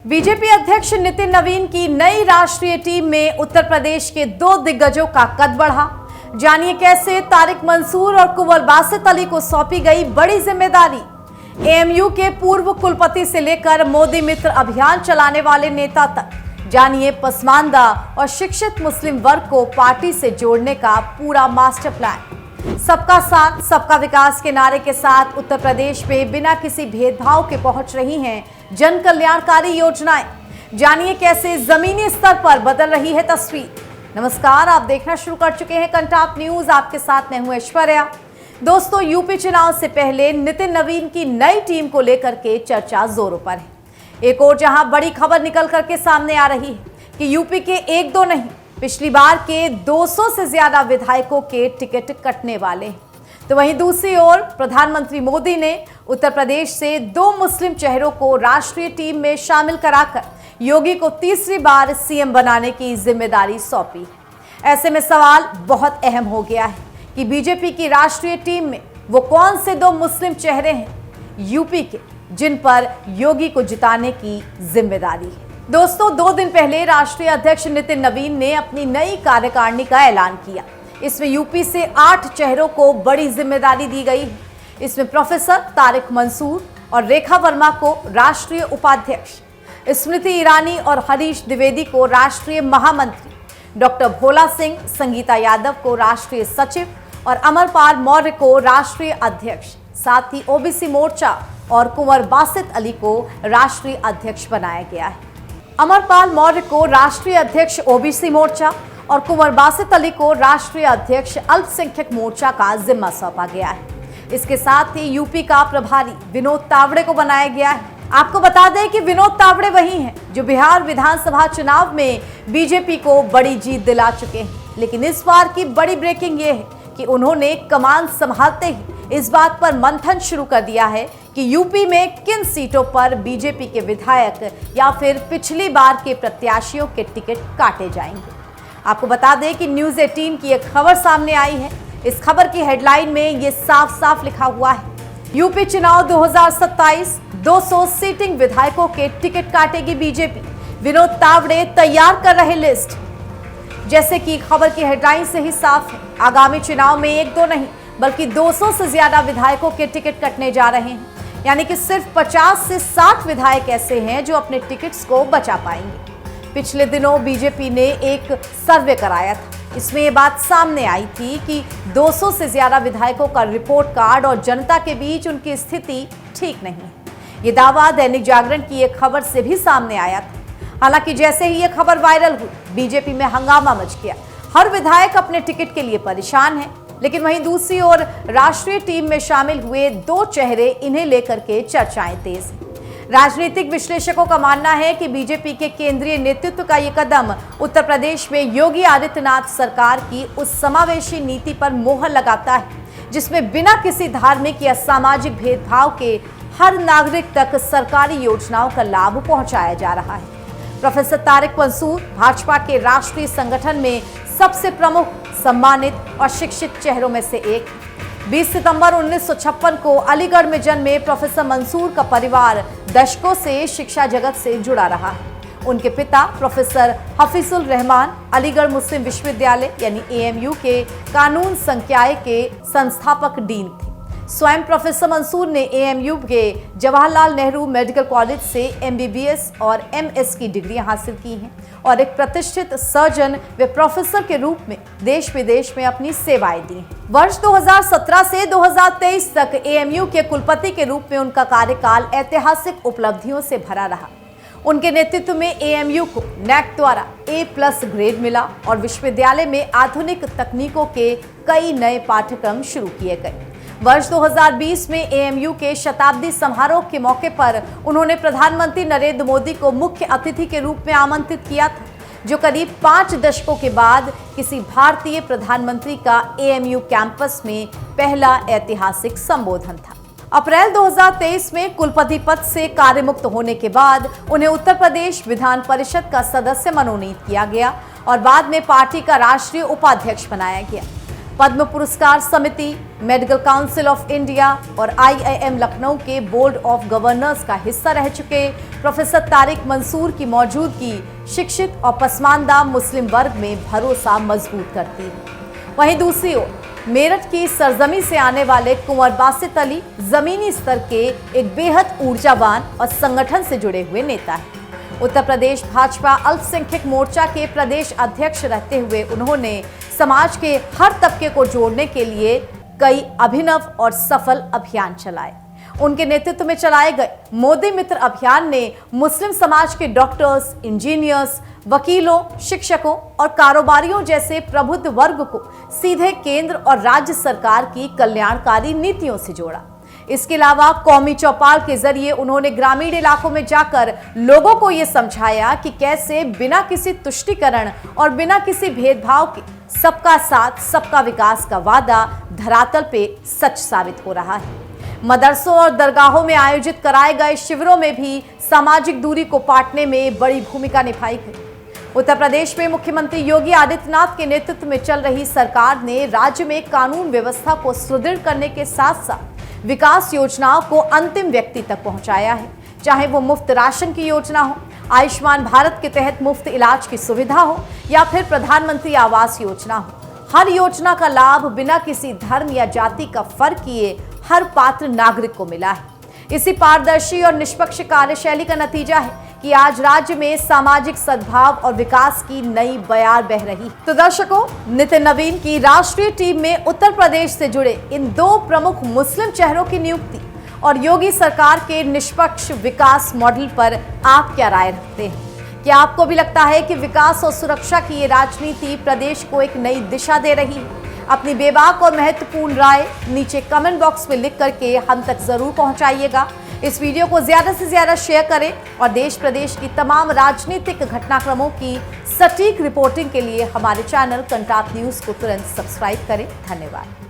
BJP अध्यक्ष नितिन नवीन की नई राष्ट्रीय टीम में उत्तर प्रदेश के दो दिग्गजों का कद बढ़ा। जानिए कैसे तारिक मंसूर और कुंवर बासित अली को सौंपी गई बड़ी जिम्मेदारी। एएमयू के पूर्व कुलपति से लेकर मोदी मित्र अभियान चलाने वाले नेता तक, जानिए पसमानदा और शिक्षित मुस्लिम वर्ग को पार्टी से जोड़ने का पूरा मास्टर प्लान। सबका साथ सबका विकास के नारे के साथ उत्तर प्रदेश में बिना किसी भेदभाव के पहुंच रही हैं जन कल्याणकारी योजनाएं। जानिए कैसे जमीनी स्तर पर बदल रही है तस्वीर। नमस्कार, आप देखना शुरू कर चुके हैं कंटाप न्यूज। आपके साथ मैं हूं ऐश्वर्या। दोस्तों, यूपी चुनाव से पहले नितिन नवीन की नई टीम को लेकर के चर्चा जोरों पर है। एक और जहां बड़ी खबर निकल करके सामने आ रही है कि यूपी के एक दो नहीं, पिछली बार के 200 से ज्यादा विधायकों के टिकट कटने वाले हैं। तो वहीं दूसरी ओर प्रधानमंत्री मोदी ने उत्तर प्रदेश से दो मुस्लिम चेहरों को राष्ट्रीय टीम में शामिल कराकर योगी को तीसरी बार सीएम बनाने की जिम्मेदारी सौंपी। ऐसे में सवाल बहुत अहम हो गया है कि बीजेपी की राष्ट्रीय टीम में वो कौन से दो मुस्लिम चेहरे हैं यूपी के, जिन पर योगी को जिताने की जिम्मेदारी है। दोस्तों, 2 दिन पहले राष्ट्रीय अध्यक्ष नितिन नवीन ने अपनी नई कार्यकारिणी का ऐलान किया। इसमें यूपी से 8 चेहरों को बड़ी जिम्मेदारी दी गई है। इसमें प्रोफेसर तारिक मंसूर और रेखा वर्मा को राष्ट्रीय उपाध्यक्ष, स्मृति ईरानी और हरीश द्विवेदी को राष्ट्रीय महामंत्री, डॉक्टर भोला सिंह, संगीता यादव को राष्ट्रीय सचिव और अमरपाल मौर्य को राष्ट्रीय अध्यक्ष, साथ ही ओबीसी मोर्चा और कुंवर बासित अली को राष्ट्रीय अध्यक्ष बनाया गया है। अमरपाल मौर्य को राष्ट्रीय अध्यक्ष ओबीसी मोर्चा और कुंवर बासित अली को राष्ट्रीय अध्यक्ष अल्पसंख्यक मोर्चा का जिम्मा सौंपा गया है। इसके साथ ही यूपी का प्रभारी विनोद तावड़े को बनाया गया है। आपको बता दें कि विनोद तावड़े वही हैं जो बिहार विधानसभा चुनाव में बीजेपी को बड़ी जीत दिला चुके हैं। लेकिन इस बार की बड़ी ब्रेकिंग ये है कि उन्होंने कमान संभालते ही इस बात पर मंथन शुरू कर दिया है कि यूपी में किन सीटों पर बीजेपी के विधायक या फिर पिछली बार के प्रत्याशियों के टिकट काटे जाएंगे। आपको बता दें कि न्यूज़ 18 की एक खबर सामने आई है। इस खबर की हेडलाइन में ये साफ साफ लिखा हुआ है, यूपी चुनाव 2027 200 सीटिंग विधायकों के टिकट काटेगी बीजेपी, विनोद तावड़े तैयार कर रहे लिस्ट। जैसे कि खबर की हेडलाइन से ही साफ है, आगामी चुनाव में एक दो नहीं बल्कि 200 से ज्यादा विधायकों के टिकट कटने जा रहे हैं। यानी कि सिर्फ 50 से 60 विधायक ऐसे हैं जो अपने टिकट्स को बचा पाएंगे। पिछले दिनों बीजेपी ने एक सर्वे कराया था। इसमें ये बात सामने आई थी कि 200 से ज्यादा विधायकों का रिपोर्ट कार्ड और जनता के बीच उनकी स्थिति ठीक नहीं है। ये दावा दैनिक जागरण की एक खबर से भी सामने आया था। हालांकि जैसे ही ये खबर वायरल हुई, बीजेपी में हंगामा मच गया। हर विधायक अपने टिकट के लिए परेशान है। लेकिन वहीं दूसरी ओर राष्ट्रीय टीम में शामिल हुए दो चेहरे, इन्हें लेकर के चर्चाएं तेज हैं। राजनीतिक विश्लेषकों का मानना है कि बीजेपी के केंद्रीय नेतृत्व का ये कदम उत्तर प्रदेश में योगी आदित्यनाथ सरकार की उस समावेशी नीति पर मोहर लगाता है जिसमें बिना किसी धार्मिक या सामाजिक भेदभाव के हर नागरिक तक सरकारी योजनाओं का लाभ पहुंचाया जा रहा है। प्रोफेसर तारिक मंसूर भाजपा के राष्ट्रीय संगठन में सबसे प्रमुख, सम्मानित और शिक्षित चेहरों में से एक। 20 सितंबर 1956 को अलीगढ़ में जन्मे प्रोफेसर मंसूर का परिवार दशकों से शिक्षा जगत से जुड़ा रहा है। उनके पिता प्रोफेसर हफीजुल रहमान अलीगढ़ मुस्लिम विश्वविद्यालय यानी एएमयू के कानून संकाय के संस्थापक डीन थे। स्वयं प्रोफेसर मंसूर ने एएमयू के जवाहरलाल नेहरू मेडिकल कॉलेज से एमबीबीएस और एमएस की डिग्रियां हासिल की हैं और एक प्रतिष्ठित सर्जन व प्रोफेसर के रूप में देश विदेश में अपनी सेवाएं दी हैं। वर्ष 2017 से 2023 तक एएमयू के कुलपति के रूप में उनका कार्यकाल ऐतिहासिक उपलब्धियों से भरा रहा। उनके नेतृत्व में एएमयू को नैक द्वारा A+ ग्रेड मिला और विश्वविद्यालय में आधुनिक तकनीकों के कई नए पाठ्यक्रम शुरू किए गए। वर्ष 2020 में एएमयू के शताब्दी समारोह के मौके पर उन्होंने प्रधानमंत्री नरेंद्र मोदी को मुख्य अतिथि के रूप में आमंत्रित किया था, जो करीब 5 दशकों के बाद किसी भारतीय प्रधानमंत्री का एएमयू कैंपस में पहला ऐतिहासिक संबोधन था। अप्रैल 2023 में कुलपति पद से कार्यमुक्त होने के बाद उन्हें उत्तर प्रदेश विधान परिषद का सदस्य मनोनीत किया गया और बाद में पार्टी का राष्ट्रीय उपाध्यक्ष बनाया गया। पद्म पुरस्कार समिति, मेडिकल काउंसिल ऑफ इंडिया और IIM लखनऊ के बोर्ड ऑफ गवर्नर्स का हिस्सा रह चुके प्रोफेसर तारिक मंसूर की मौजूदगी शिक्षित और पसमानदा मुस्लिम वर्ग में भरोसा मजबूत करती है। वहीं दूसरी ओर मेरठ की सरजमी से आने वाले कुंवर बासित अली जमीनी स्तर के एक बेहद ऊर्जावान और संगठन से जुड़े हुए नेता हैं। उत्तर प्रदेश भाजपा अल्पसंख्यक मोर्चा के प्रदेश अध्यक्ष रहते हुए उन्होंने समाज के हर तबके को जोड़ने के लिए कई अभिनव और सफल अभियान चलाए। उनके नेतृत्व में चलाए गए मोदी मित्र अभियान ने मुस्लिम समाज के डॉक्टर्स, इंजीनियर्स, वकीलों, शिक्षकों और कारोबारियों जैसे प्रबुद्ध वर्ग को सीधे केंद्र और राज्य सरकार की कल्याणकारी नीतियों से जोड़ा। इसके अलावा कौमी चौपाल के जरिए उन्होंने ग्रामीण इलाकों में जाकर लोगों को ये समझाया कि कैसे बिना किसी तुष्टीकरण और बिना किसी भेदभाव के सबका साथ सबका विकास का वादा धरातल पे सच साबित हो रहा है। मदरसों और दरगाहों में आयोजित कराए गए शिविरों में भी सामाजिक दूरी को पाटने में बड़ी भूमिका निभाई गई। उत्तर प्रदेश में मुख्यमंत्री योगी आदित्यनाथ के नेतृत्व में चल रही सरकार ने राज्य में कानून व्यवस्था को सुदृढ़ करने के साथ साथ विकास योजनाओं को अंतिम व्यक्ति तक पहुंचाया है। चाहे वो मुफ्त राशन की योजना हो, आयुष्मान भारत के तहत मुफ्त इलाज की सुविधा हो या फिर प्रधानमंत्री आवास योजना हो, हर योजना का लाभ बिना किसी धर्म या जाति का फर्क किए हर पात्र नागरिक को मिला है। इसी पारदर्शी और निष्पक्ष कार्यशैली का नतीजा है कि आज राज्य में सामाजिक सद्भाव और विकास की नई बयार बह रही। तो दर्शकों, नितिन नवीन की राष्ट्रीय टीम में उत्तर प्रदेश से जुड़े इन दो प्रमुख मुस्लिम चेहरों की नियुक्ति और योगी सरकार के निष्पक्ष विकास मॉडल पर आप क्या राय रखते हैं? क्या आपको भी लगता है कि विकास और सुरक्षा की ये राजनीति प्रदेश को एक नई दिशा दे रही है? अपनी बेबाक और महत्वपूर्ण राय नीचे कमेंट बॉक्स में लिख करके हम तक जरूर पहुंचाइएगा। इस वीडियो को ज्यादा से ज्यादा शेयर करें और देश प्रदेश की तमाम राजनीतिक घटनाक्रमों की सटीक रिपोर्टिंग के लिए हमारे चैनल कंटाप न्यूज को तुरंत सब्सक्राइब करें। धन्यवाद।